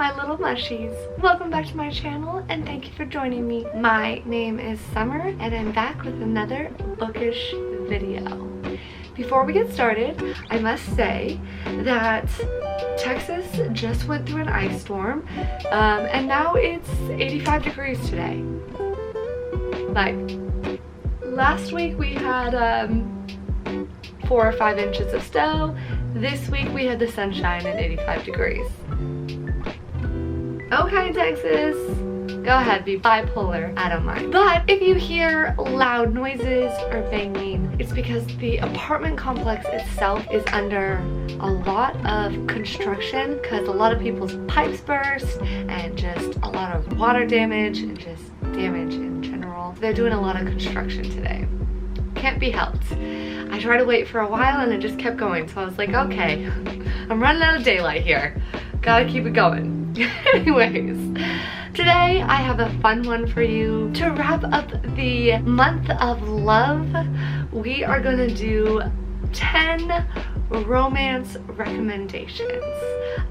my little mushies. Welcome back to my channel and thank you for joining me. My name is Summer and I'm back with another bookish video. Before we get started, I must say that Texas just went through an ice storm and now it's 85 degrees today. Like, last week we had 4 or 5 inches of snow. This week we had the sunshine and 85 degrees. Okay, Texas, go ahead, be bipolar, I don't mind. But if you hear loud noises or banging, it's because the apartment complex itself is under a lot of construction because a lot of people's pipes burst and just a lot of water damage and just damage in general. They're doing a lot of construction today. Can't be helped. I tried to wait for a while and it just kept going, so I was like, okay, I'm running out of daylight here. Gotta keep it going. Anyways, today I have a fun one for you. To wrap up the month of love, we are gonna do 10 romance recommendations.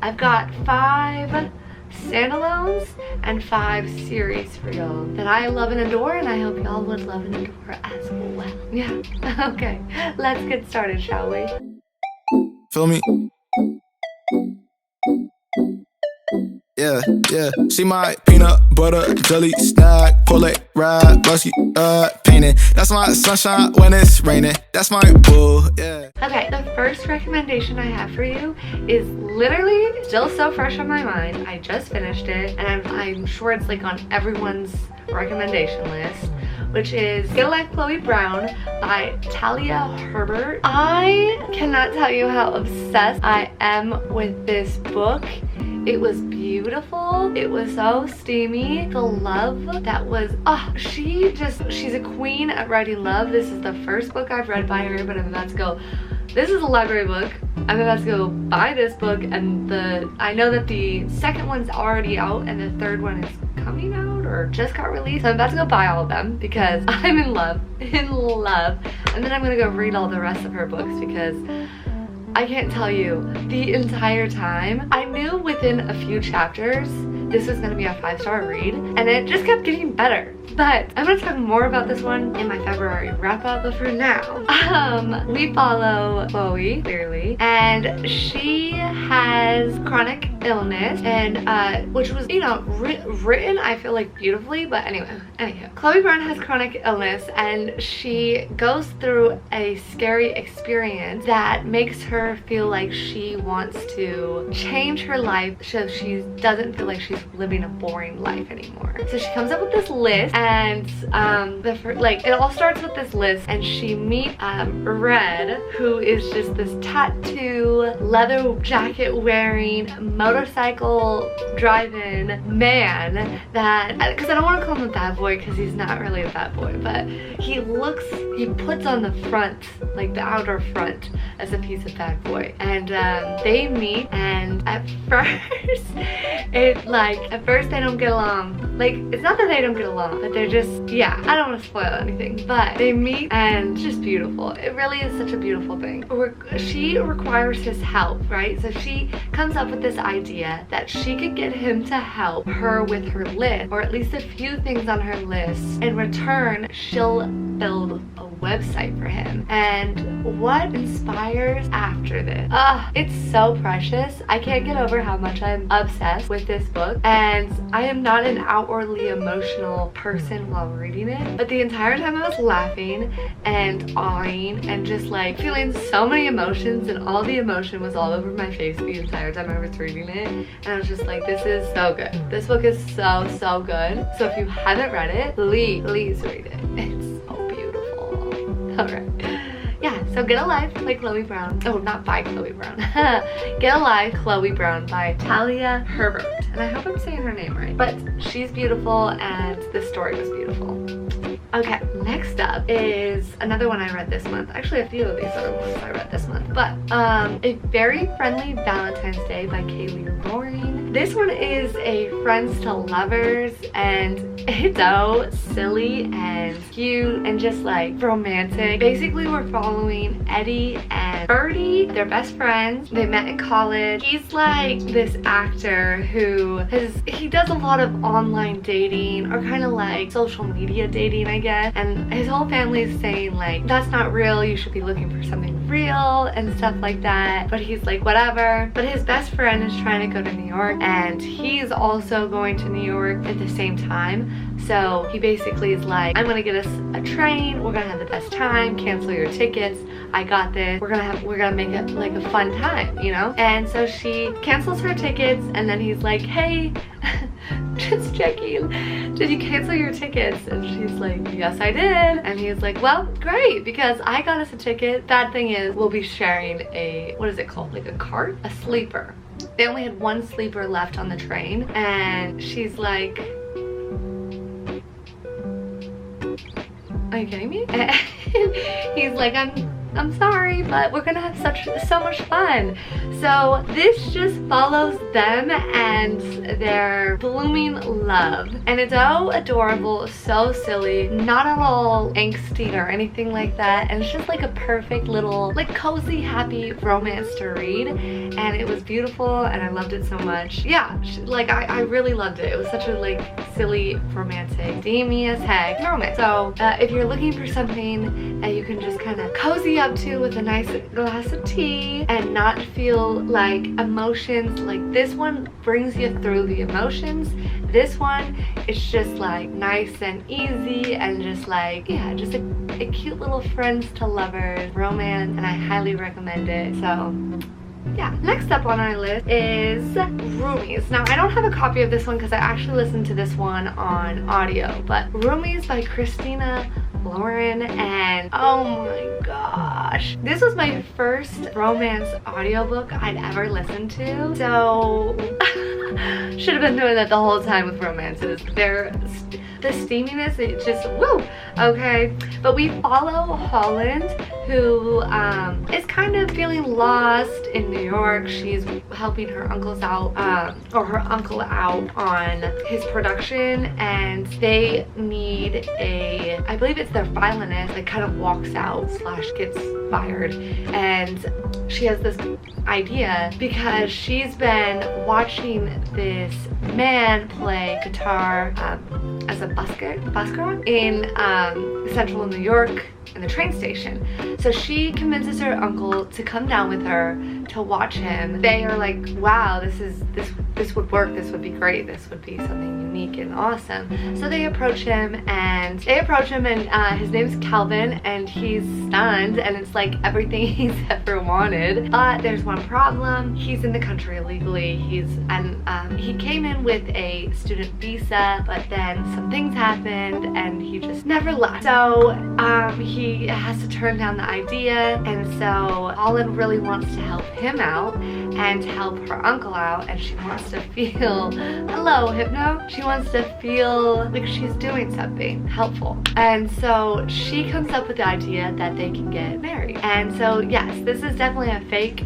I've got 5 standalones and 5 series for y'all that I love and adore, and I hope y'all would love and adore as well. Yeah, okay, let's get started, shall we? Feel me? Yeah, yeah. See my peanut butter jelly snack, pull it, ride, busty, painting. That's my sunshine when it's raining. That's my boo, yeah. Okay, the first recommendation I have for you is literally still so fresh on my mind. I just finished it, and I'm sure it's like on everyone's recommendation list, which is Get a Life Chloe Brown by Talia Herbert. I cannot tell you how obsessed I am with this book. It was beautiful. It was so steamy. The love that was, she's a queen at writing love. This is the first book I've read by her, but I'm about to go, this is a library book. I'm about to go buy this book, and I know that the second one's already out and the third one is coming out or just got released. So I'm about to go buy all of them because I'm in love. And then I'm gonna go read all the rest of her books because I can't tell you, the entire time, I knew within a few chapters this was gonna be a 5-star read, and it just kept getting better. But I'm gonna talk more about this one in my February wrap up, but for now, we follow Chloe, clearly, and she has chronic illness, and which was, you know, written, I feel like, beautifully, but anyway, Chloe Brown has chronic illness, and she goes through a scary experience that makes her feel like she wants to change her life so she doesn't feel like she's living a boring life anymore. So she comes up with this list, and it all starts with this list, and she meets Red, who is just this tattoo, leather jacket wearing, motorcycle driving man that, because I don't want to call him a bad boy because he's not really a bad boy, but he puts on the front, like the outer front, as if he's a bad boy. And they meet, and at first they don't get along. Like, it's not that they don't get along, but they're just, yeah, I don't want to spoil anything, but they meet and it's just beautiful. It really is such a beautiful thing. She requires his help, right? So she comes up with this idea that she could get him to help her with her list, or at least a few things on her list. In return, she'll build a website for him. And what inspires after this? It's so precious. I can't get over how much I'm obsessed with this book, and I am not an outwardly emotional person while reading it, but the entire time I was laughing and awing and just like feeling so many emotions, and all the emotion was all over my face the entire time I was reading it, and I was just like, this is so good. This book is so good. So if you haven't read it, please read it. It's so beautiful. Alright. Yeah, so Get a Life by Chloe Brown. Oh, not by Chloe Brown. Get a Life, Chloe Brown by Talia Herbert. And I hope I'm saying her name right. But she's beautiful, and this story was beautiful. Okay, next up is another one I read this month. Actually, a few of these other ones I read this month. But A Very Friendly Valentine's Day by Kaylee Loring. This one is a friends to lovers, and it's so silly and cute and just like romantic. Basically, we're following Eddie and Birdie. They're best friends. They met in college. He's like this actor who he does a lot of online dating, or kind of like social media dating, I guess. And his whole family is saying like, that's not real, you should be looking for something real and stuff like that. But he's like, whatever. But his best friend is trying to go to New York, and he's also going to New York at the same time. So he basically is like, I'm gonna get us a train, we're gonna have the best time, cancel your tickets, I got this, we're gonna make it like a fun time, you know? And so she cancels her tickets, and then he's like, hey, just checking, did you cancel your tickets? And she's like, yes, I did. And he's like, well, great, because I got us a ticket. Bad thing is, we'll be sharing a, what is it called? Like a cart? A sleeper. They only had one sleeper left on the train, and she's like, are you kidding me? And he's like, I'm sorry, but we're gonna have so much fun. So this just follows them and their blooming love. And it's so adorable, so silly, not at all angsty or anything like that. And it's just like a perfect little, like cozy, happy romance to read. And it was beautiful, and I loved it so much. Yeah, like I really loved it. It was such a like silly, romantic, steamy as heck romance. So if you're looking for something that you can just kind of cozy up to with a nice glass of tea and not feel like emotions, like this one brings you through the emotions. This one, it's just like nice and easy and just like, yeah, just a cute little friends to lovers romance, and I highly recommend it. So yeah, next up on our list is Roomies. Now, I don't have a copy of this one because I actually listened to this one on audio, but Roomies by Christina Lauren, and oh my gosh, this was my first romance audiobook I'd ever listened to, so should have been doing that the whole time with romances. The steaminess, it just, woo, okay. But we follow Holland, who is kind of feeling lost in New York. She's helping her uncles out, or her uncle out on his production, and they need a, I believe it's their violinist, that kind of walks out / gets fired. And she has this idea because she's been watching this man play guitar as a busker in central New York in the train station. So she convinces her uncle to come down with her to watch him. They are like, wow, this would work, this would be great, this would be something unique and awesome. So they approach him, and his name's Calvin, and he's stunned, and it's like everything he's ever wanted. But there's one problem: he's in the country illegally. He came in with a student visa, but then some things happened and he just never left. So he has to turn down the idea, and so Holland really wants to help him out and help her uncle out, and she wants to feel, hello Hypno, she wants to feel like she's doing something helpful. And so she comes up with the idea that they can get married. And so yes, this is definitely a fake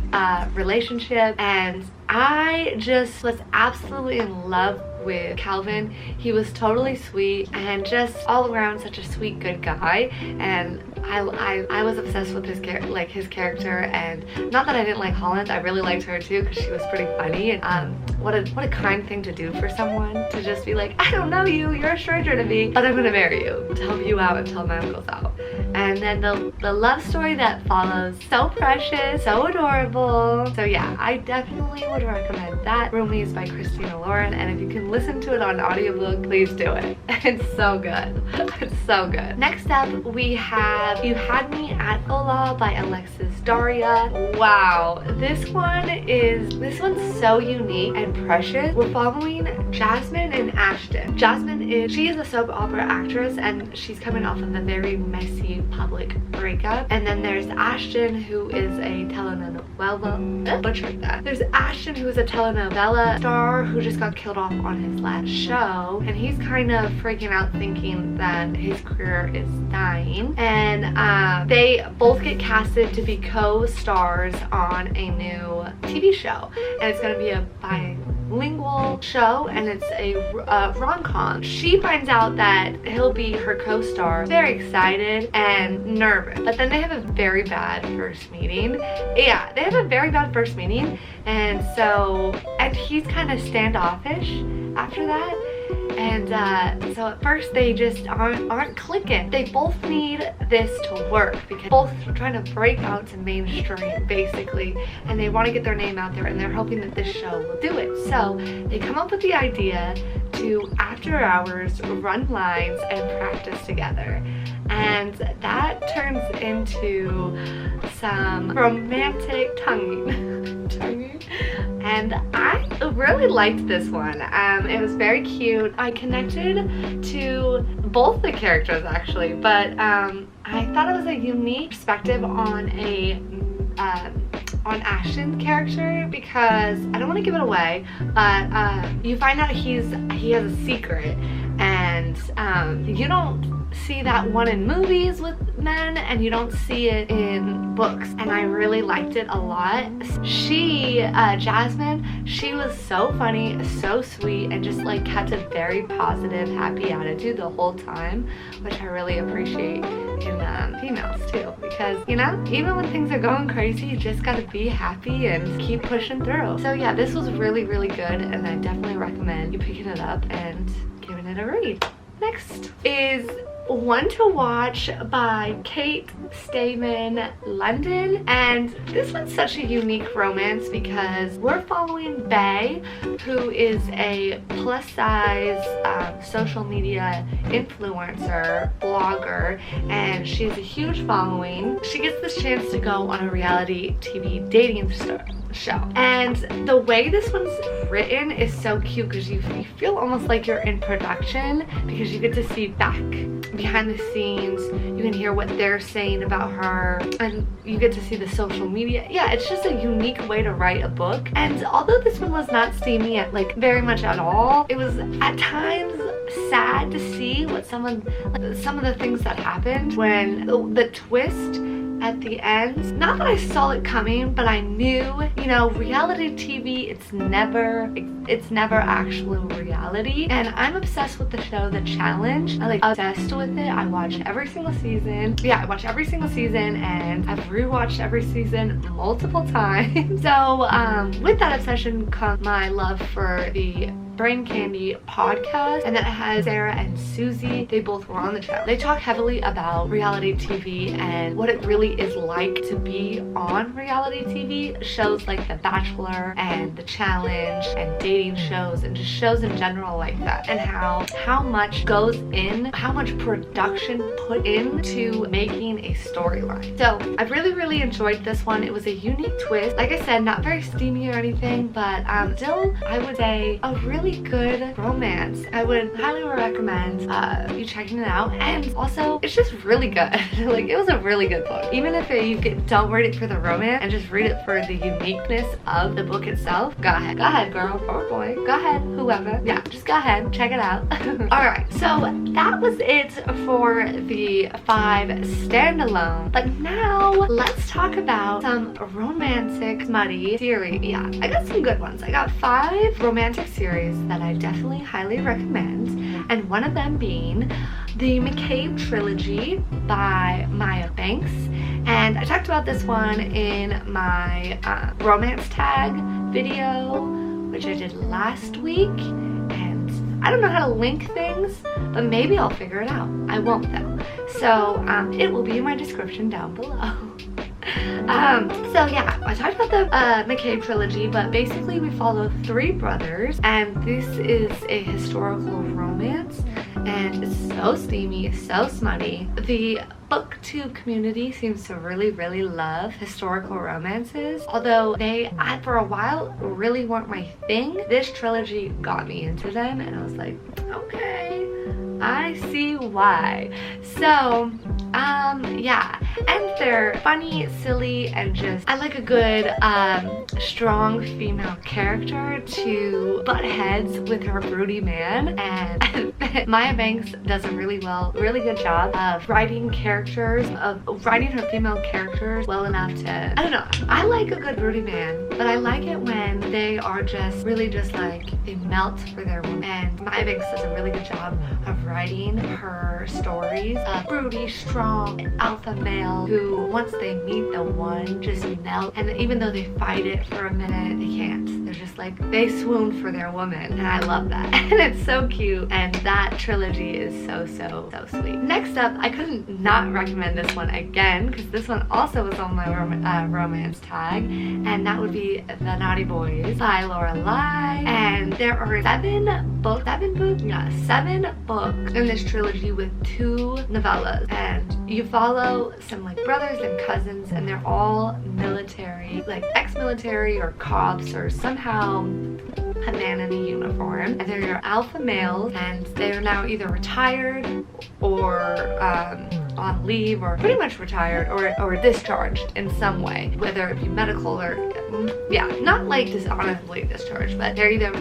relationship, and I just was absolutely in love with Calvin. He was totally sweet and just all around such a sweet, good guy, and I was obsessed with his character. And not that I didn't like Holland, I really liked her too because she was pretty funny. And what a kind thing to do for someone, to just be like, I don't know you, you're a stranger to me, but I'm gonna marry you to help you out and to help my uncles out. And then the love story that follows, so precious, so adorable. So yeah, I definitely would recommend that. Roomies by Christina Lauren, and if you can listen to it on audiobook, please do it. It's so good. It's so good. Next up, we have You Had Me At Ola by Alexis Daria. Wow, this one's so unique and precious. We're following Jasmine and Ashton. Jasmine she is a soap opera actress, and she's coming off of a very messy public breakup. And then there's Ashton, who is a telenovela, butchered that. There's Ashton, who is a telenovela star who just got killed off on his last show, and he's kind of freaking out thinking that his career is dying. And they both get casted to be co-stars on a new TV show, and it's going to be a bilingual show, and it's a rom-com. She finds out that he'll be her co-star, very excited and nervous, but then they have a very bad first meeting. Yeah, they have a very bad first meeting, and he's kind of standoffish after that. And so at first they just aren't clicking. They both need this to work because both are trying to break out to mainstream basically, and they want to get their name out there, and they're hoping that this show will do it. So they come up with the idea to, after hours, run lines and practice together. And that turns into some romantic tonguing. And I really liked this one. It was very cute. I connected to both the characters actually, but I thought it was a unique perspective on Ashton's character, because I don't want to give it away, but you find out he has a secret, and you don't see that one in movies with men, and you don't see it in books, and I really liked it a lot. She, Jasmine, she was so funny, so sweet, and just like kept a very positive, happy attitude the whole time, which I really appreciate in females too, because, you know, even when things are going crazy, you just gotta be happy and keep pushing through. So yeah, this was really, really good, and I definitely recommend you picking it up and giving it a read. Next is One to Watch by Kate Stayman London, and this one's such a unique romance because we're following Bae, who is a plus size social media influencer, blogger, and she has a huge following. She gets this chance to go on a reality TV dating show, and the way this one's written is so cute because you feel almost like you're in production, because you get to see back behind the scenes, you can hear what they're saying about her, and you get to see the social media. Yeah, it's just a unique way to write a book. And although this one was not steamy very much at all, it was at times sad to see what some of the things that happened when the twist at the end. Not that I saw it coming, but I knew, you know, reality TV, it's never actual reality. And I'm obsessed with the show The Challenge. I'm obsessed with it. I watch every single season. Yeah, I watch every single season, and I've rewatched every season multiple times. So with that obsession comes my love for the Brain Candy podcast, and that has Sarah and Susie. They both were on the show. They talk heavily about reality TV and what it really is like to be on reality TV. Shows like The Bachelor and The Challenge and dating shows and just shows in general like that, and how much goes in, how much production put into making a storyline. So I really, really enjoyed this one. It was a unique twist. Like I said, not very steamy or anything, but still, I would say a really good romance. I would highly recommend you checking it out, and also it's just really good. It was a really good book. Even if don't read it for the romance and just read it for the uniqueness of the book itself, go ahead girl or boy, go ahead, whoever, yeah, just go ahead, check it out. Alright, so that was it for the 5 standalone, but now let's talk about some romantic smutty series. Yeah, I got some good ones. I got 5 romantic series that I definitely highly recommend, and one of them being the Mccabe Trilogy by Maya Banks. And I talked about this one in my romance tag video, which I did last week, and I don't know how to link things, but maybe I'll figure it out. I won't though. So it will be in my description down below. So yeah, I talked about the Mccabe Trilogy, but basically we follow 3 brothers, and this is a historical romance, and it's so steamy, so smutty. The booktube community seems to really, really love historical romances, although they, for a while, really weren't my thing. This trilogy got me into them, and I was like, okay, I see why. So yeah, and they're funny, silly, and just, I like a good strong female character to to butt heads with her broody man, and Maya Banks does a really good job of writing her female characters well enough to, I don't know, I like a good broody man, but I like it when they are just really just like, they melt for their woman. And Maya Banks does a really good job of writing her stories of broody, strong, alpha male who, once they meet the one, just melt. And even though they fight it for a minute, they can't. They're just like, they swoon for their woman. And I love that. And it's so cute. And that trilogy is so sweet. Next up, I couldn't not recommend this one again, because this one also was on my romance tag. And that would be The Naughty Boys by Lorelei. And there are 7 books in this trilogy with 2 novellas. And you follow some like brothers and cousins, and they're all military, like ex-military or cops or somehow a man in a uniform, and they're your alpha males, and they're now either retired or on leave, or pretty much retired or discharged in some way, whether it be medical or not like dishonorably discharged, but they're either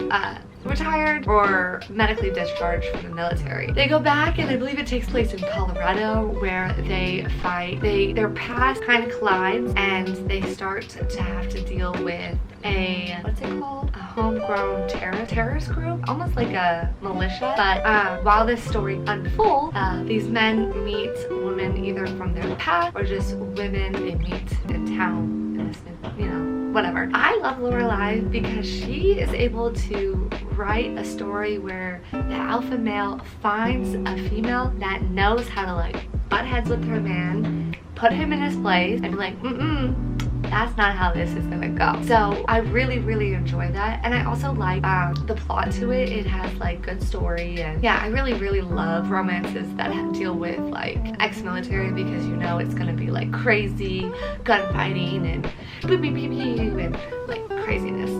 retired or medically discharged from the military. They go back, and I believe it takes place in Colorado, where they fight. Their past kind of collides, and they start to have to deal with a, what's it called? A homegrown terrorist group, almost like a militia. But while this story unfolds, these men meet women either from their past or just women they meet in town in this, whatever. I love Lorelei because she is able to write a story where the alpha male finds a female that knows how to like butt heads with her man, put him in his place, and be like, that's not how this is gonna go. So I really enjoy that, and I also like the plot to it. It has like good story, and yeah, I really love romances that deal with like ex-military, because you know it's gonna be like crazy gunfighting and beep beep beep beep and like craziness.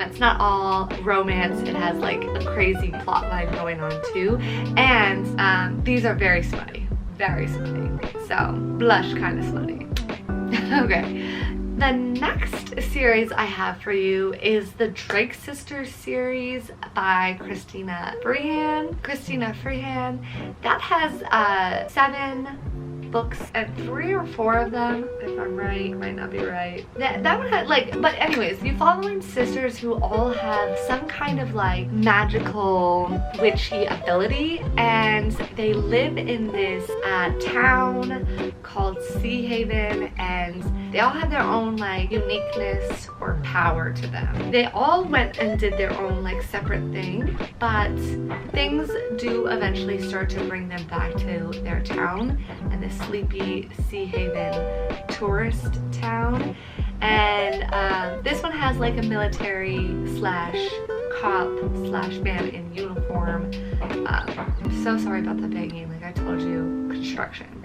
It's not all romance, it has like a crazy plot line going on too, and these are very smutty, so blush kind of smutty. Okay, the next series I have for you is the Drake Sisters series by Christina Freehan. That has 7 books, and 3 or 4 of them, if I'm right, might not be right. That one had like, but anyways, you following sisters who all have some kind of like magical witchy ability, and they live in this town called Seahaven, and they all have their own like uniqueness or power to them. They all went and did their own like separate thing, but things do eventually start to bring them back to their town and this sleepy Seahaven tourist town. And this one has like a military slash cop slash man in uniform. I'm so sorry about the banging, like I told you, construction.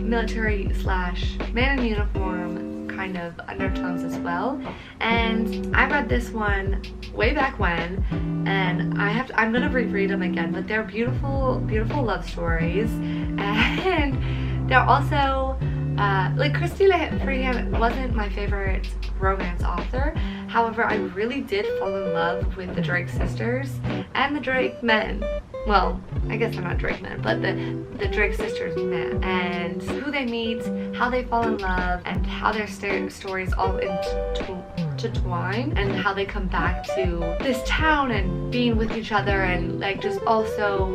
Military slash man in uniform kind of undertones as well. And I read this one way back when, and I'm gonna reread them again, but they're beautiful love stories. And they're also like Christina Freehan wasn't my favorite romance author. However, I really did fall in love with the Drake sisters and the Drake men. Well, I guess they're not Drake men, but the Drake sisters men, and who they meet, how they fall in love, and how their stories all intertwine, and how they come back to this town and being with each other, and like just also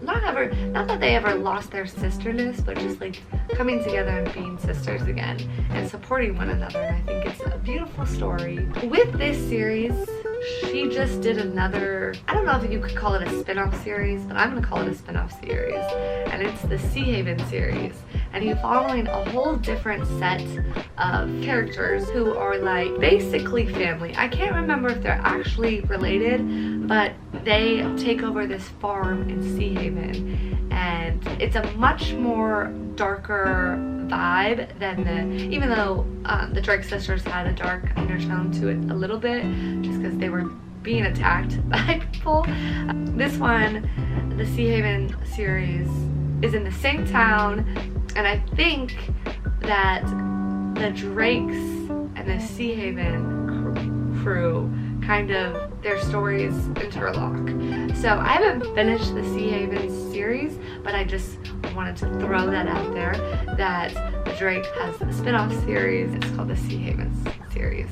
not that they ever lost their sisterness, but just like coming together and being sisters again and supporting one another. And I think it's a beautiful story. With this series, she just did another, I don't know if you could call it a spin-off series, but I'm gonna call it a spin-off series, and it's the Seahaven series. And you're following a whole different set of characters who are like basically family. I can't remember if they're actually related, but they take over this farm in Seahaven, and it's a much more darker vibe than even though the Drake sisters had a dark undertone to it a little bit, just because they were being attacked by people. This one, the Seahaven series, is in the same town, and I think that the Drakes and the Seahaven crew kind of, their stories interlock. So I haven't finished the Seahaven series, but I just wanted to throw that out there, that Drake has a spin-off series. It's called the Seahaven series.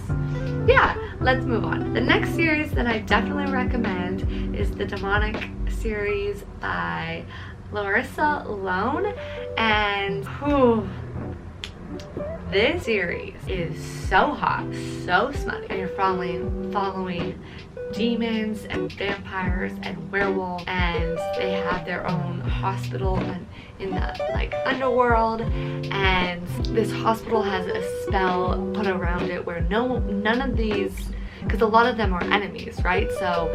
Yeah, let's move on. The next series that I definitely recommend is the Demonic series by Larissa Lone, and this series is so hot, so smutty, and you're following demons and vampires and werewolves, and they have their own hospital in the like underworld, and this hospital has a spell put around it where none of these, because a lot of them are enemies, right? So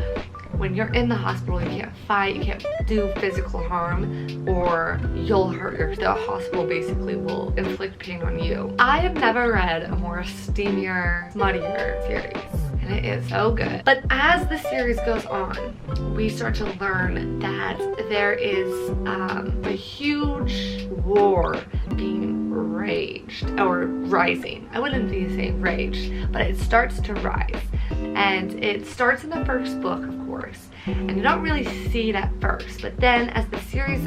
when you're in the hospital, you can't fight, you can't do physical harm, or you'll hurt the hospital basically will inflict pain on you. I have never read a more steamier, smuttier series, and it is so good. But as the series goes on, we start to learn that there is a huge war being raged, or rising. I wouldn't be saying raged, but it starts to rise. And it starts in the first book, of course, and you don't really see it at first, but then as the series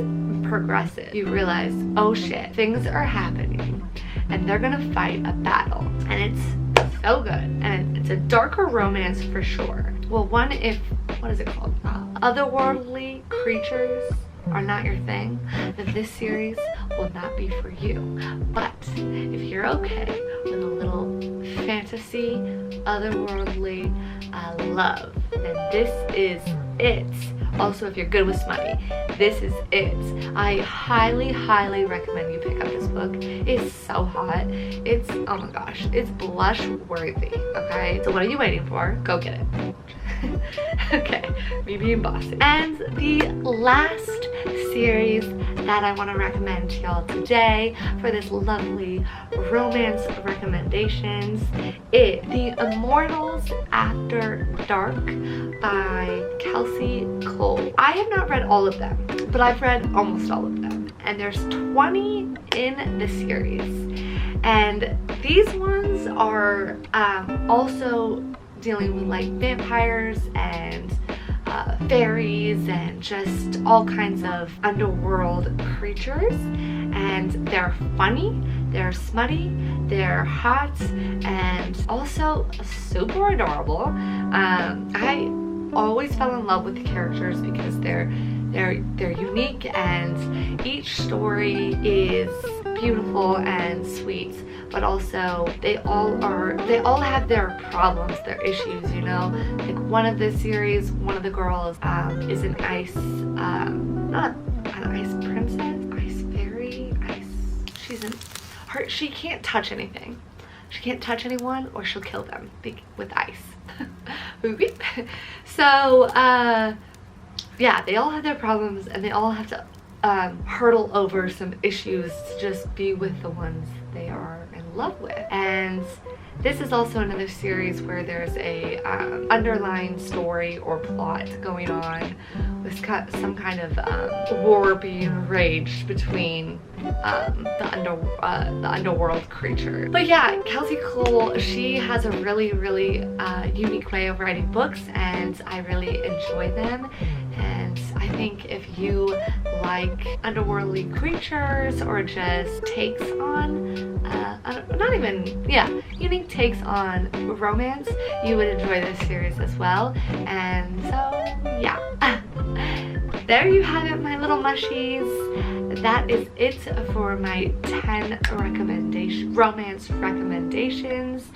progresses, you realize, oh shit, things are happening, and they're gonna fight a battle, and it's so good, and it's a darker romance for sure. Well, what is it called? Otherworldly creatures are not your thing, then this series will not be for you. But if you're okay with a little fantasy, otherworldly love, then this is it. Also, if you're good with smutty, this is it. I highly, highly recommend you pick up this book. It's so hot. It's, oh my gosh, it's blush worthy, okay? So what are you waiting for? Go get it. Okay, me being bossy. And the last series that I want to recommend to y'all today for this lovely romance recommendations is The Immortals After Dark by Kelsey Cole. I have not read all of them, but I've read almost all of them. And there's 20 in the series. And these ones are also dealing with like vampires and fairies and just all kinds of underworld creatures, and they're funny, they're smutty, they're hot, and also super adorable. I always fell in love with the characters because they're unique, and each story is beautiful and sweet, but also they all have their problems, their issues, you know. Like one of the series, one of the girls is an ice, not an ice princess, ice fairy, she can't touch anything. She can't touch anyone or she'll kill them with ice. So yeah, they all have their problems, and they all have to hurdle over some issues to just be with the ones they are in love with. And this is also another series where there's a underlying story or plot going on with some kind of war being raged between the underworld creature. But yeah, Kelsey Cole, she has a really, really unique way of writing books, and I really enjoy them. And I think if you like underworldly creatures or just takes on, unique takes on romance, you would enjoy this series as well. And so yeah, there you have it, my little mushies. That is it for my 10 romance recommendations.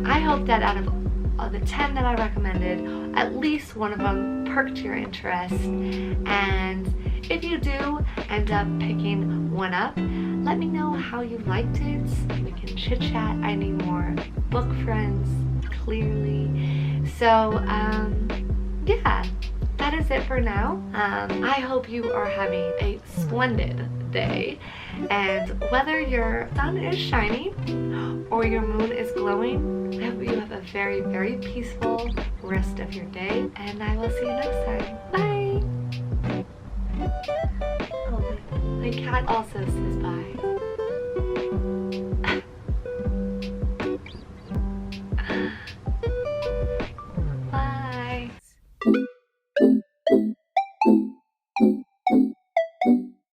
I hope that out of the 10 that I recommended, at least one of them perked your interest. And if you do end up picking one up, let me know how you liked it. We can chit chat. I need more book friends, clearly. So yeah, that is it for now. I hope you are having a splendid day, and whether your sun is shining or your moon is glowing, I hope you have a very, very peaceful rest of your day, and I will see you next time. Bye! Oh, my cat also